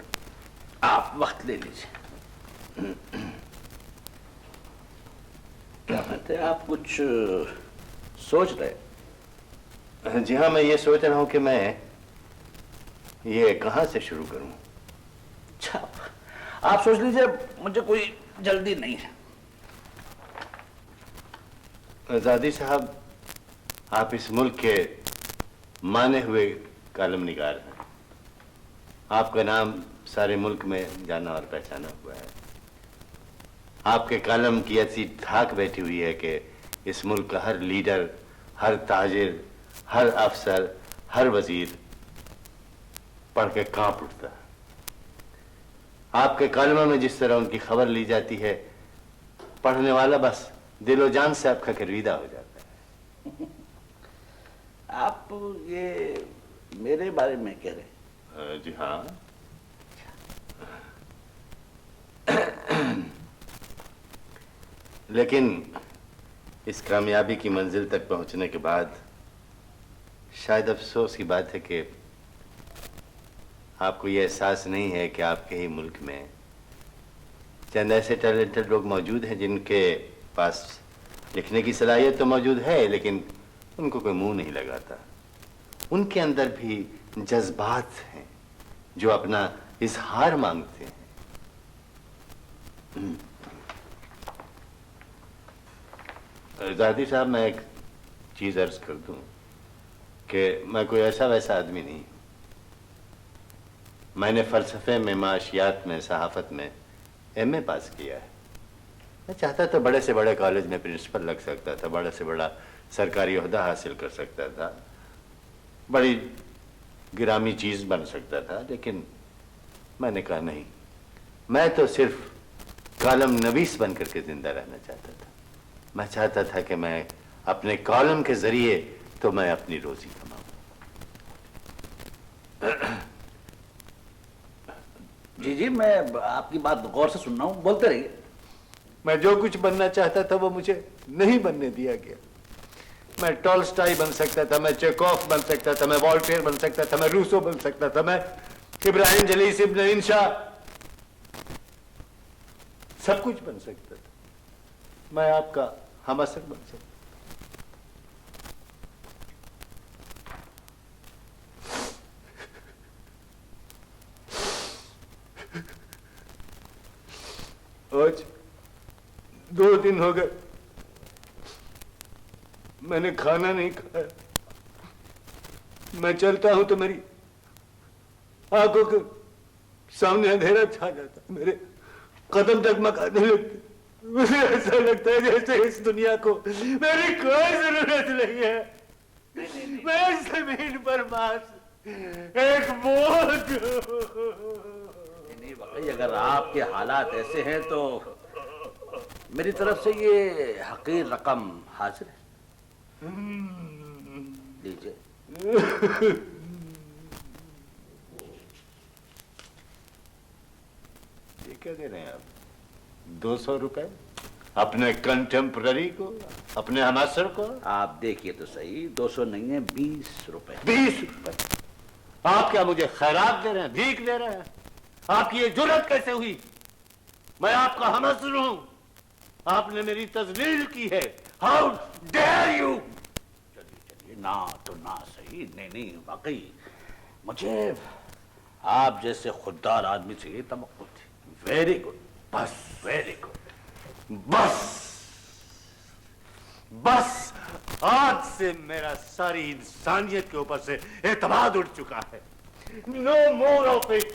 आप वक्त ले लीजिए। क्या बात है, आप कुछ सोच रहे? जी हाँ, मैं ये सोच रहा हूँ कि मैं ये कहाँ से शुरू करूँ। अच्छा, आप सोच लीजिए, मुझे कोई जल्दी नहीं है। आजादी साहब, आप इस मुल्क के माने हुए कालम निगार हैं। आपका नाम सारे मुल्क में जाना और पहचाना हुआ है। आपके कालम की ऐसी धाक बैठी हुई है कि इस मुल्क का हर लीडर, हर ताजिर, हर अफसर, हर वजीर पढ़ के कांप उठता है। आपके कालमों में जिस तरह उनकी खबर ली जाती है, पढ़ने वाला बस दिलो जान से आपका गिरविदा हो जाता है। आप ये मेरे बारे में कह रहे हैं? जी हाँ। लेकिन इस कामयाबी की मंजिल तक पहुंचने के बाद शायद अफसोस की बात है कि आपको ये एहसास नहीं है कि आपके ही मुल्क में चंद ऐसे टैलेंटेड लोग मौजूद हैं जिनके पास लिखने की सलाहियत तो मौजूद है, लेकिन उनको कोई मुंह नहीं लगाता। उनके अंदर भी जज्बात हैं जो अपना इजहार मांगते हैं। आजादी साहब, मैं एक चीज अर्ज कर दूं कि मैं कोई ऐसा वैसा आदमी नहीं हूं। मैंने फलसफे में, माशियात में, सहाफत में एमए पास किया है। मैं चाहता था बड़े से बड़े कॉलेज में प्रिंसिपल लग सकता था, बड़े से बड़ा सरकारी ओहदा हासिल कर सकता था, बड़ी गिरामी चीज बन सकता था, लेकिन मैंने कहा नहीं, मैं तो सिर्फ कॉलम नवीस बन करके जिंदा रहना चाहता था। मैं चाहता था कि मैं अपने कॉलम के जरिए तो मैं अपनी रोजी कमाऊं। जी जी, मैं आपकी बात गौर से सुन रहा हूँ, बोलते रहिए। मैं जो कुछ बनना चाहता था वो मुझे नहीं बनने दिया गया। मैं टॉलस्टॉय बन सकता था, मैं चेकॉफ बन सकता था, मैं वॉल्टेयर बन सकता था, मैं रूसो बन सकता था, मैं इब्राहिम जलीस इब्न इंशा, सब कुछ बन सकता था। मैं आपका हमअसर बन सकता। आज 2 दिन हो गए मैंने खाना नहीं खाया। मैं चलता हूं तो मेरी आंखों के सामने अंधेरा छा जाता, मेरे कदम डगमगाने लगते। मुझे ऐसा लगता है जैसे इस दुनिया को मेरी कोई जरूरत नहीं है। मैं जमीन पर मास एक बोझ हूं। नहीं भाई, अगर आपके हालात ऐसे हैं तो मेरी तरफ से ये हकीर रकम हाजिर है, लीजिए। ये क्या दे रहे हैं आप? 200 रुपए अपने कंटेम्पररी को, अपने हमासर को? आप देखिए तो सही, 200 नहीं है, 20 रुपए। 20 रुपए? आप क्या मुझे खैरात दे रहे हैं, भीख दे रहे हैं? आपकी ये जुर्रत कैसे हुई? मैं आपका हमअसर हूं, आपने मेरी तजलील की है। How dare you! चलिए चलिए, ना तो ना सही। नहीं नहीं, वाकई मुझे आप जैसे खुददार आदमी से ये तवक्कुह थी। वेरी गुड, बस वेरी गुड। बस आज से मेरा सारी इंसानियत के ऊपर से एतमाद उठ चुका है। No more of it,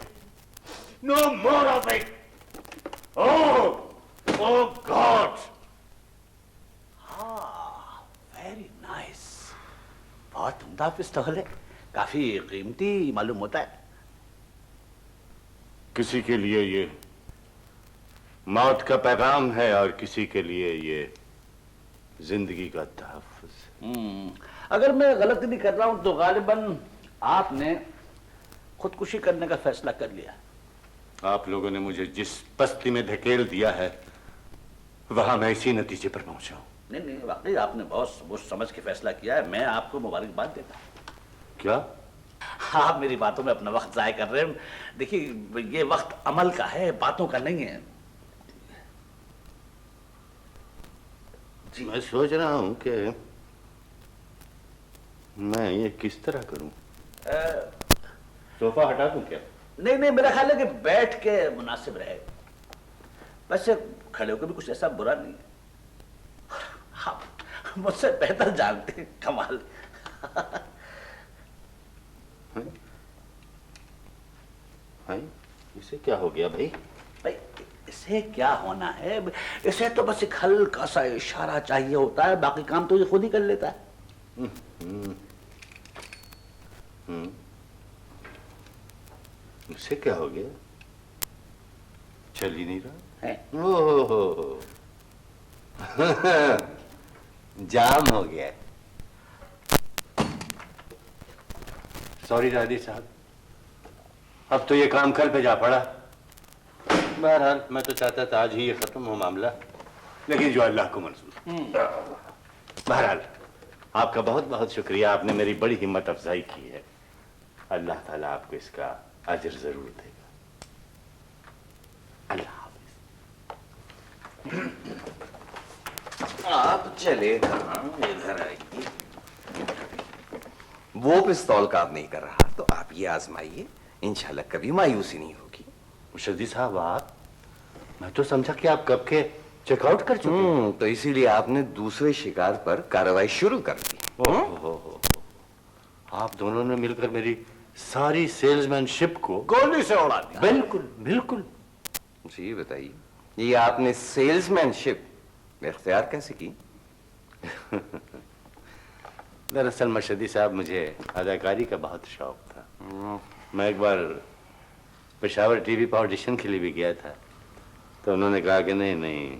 no more of it. Oh God! हाँ, वेरी नाइस। बहुत उम्दा पिस्तौल है, काफी कीमती मालूम होता है। किसी के लिए ये मौत का पैगाम है और किसी के लिए ये जिंदगी का तहफ्फुज़। अगर मैं गलती नहीं कर रहा हूं तो गालिबन आपने खुदकुशी करने का फैसला कर लिया। आप लोगों ने मुझे जिस पस्ती में धकेल दिया है वहां मैं इसी नतीजे पर पहुंचा हूं। नहीं नहीं, वाकई आपने बहुत सोच समझ के फैसला किया है। मैं आपको मुबारकबाद देता हूं। क्या? आप मेरी बातों में अपना वक्त जाया कर रहे हैं। देखिए ये वक्त अमल का है, बातों का नहीं है। मैं सोच रहा हूं कि मैं ये किस तरह करूं। सोफा हटा दूं क्या? नहीं नहीं, मेरा ख्याल है कि बैठ के मुनासिब रहे। वैसे खड़े होकर भी कुछ ऐसा बुरा नहीं है। हाँ, मुझसे बेहतर जानते हैं, कमाल। भाई इसे क्या हो गया भाई? भाई इसे क्या होना है, इसे तो बस एक हल्का सा इशारा चाहिए होता है, बाकी काम तो ये खुद ही कर लेता है। इसे क्या हो गया? चल ही नहीं रहा है? ओहो जाम हो गया। सॉरी दादी साहब, अब तो ये काम कल पे जा पड़ा। बहरहाल मैं तो चाहता था आज ही ये खत्म हो मामला, लेकिन जो अल्लाह को मंजूर। बहरहाल आपका बहुत बहुत शुक्रिया, आपने मेरी बड़ी हिम्मत अफजाई की है। अल्लाह ताला आपको इसका अजर जरूर देगा। अल्लाह हाफिज। आप चले कहाँ, इधर आइए। वो पिस्तौल काम नहीं कर रहा तो आप ये आजमाइए, इंशाल्लाह कभी मायूसी नहीं होगी। मुशद्दी साहब आप, मैं तो समझा कि आप कब के चेकआउट कर चुके हैं। तो इसीलिए आपने दूसरे शिकार पर कार्रवाई शुरू कर दी। हो। आप दोनों ने मिलकर मेरी सारी सेल्समैनशिप को गोली से उड़ा दिया। बिल्कुल बिल्कुल। जी बताइए, ये आपने सेल्समैनशिप इख्तियार कैसे की? दरअसल मशदी साहब, मुझे अदाकारी का बहुत शौक था। मैं एक बार पेशावर टीवी पर ऑडिशन के लिए भी गया था, तो उन्होंने कहा कि नहीं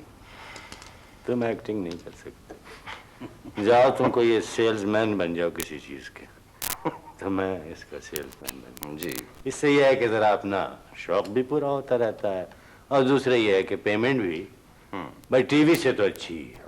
तुम एक्टिंग नहीं कर सकते, जाओ तुम कोई ये सेल्समैन बन जाओ किसी चीज के। तो मैं इसका सेल्समैन बन गया। जी। इससे यह है कि जरा अपना शौक भी पूरा होता रहता है, और दूसरा यह है कि पेमेंट भी भाई टीवी से तो अच्छी है।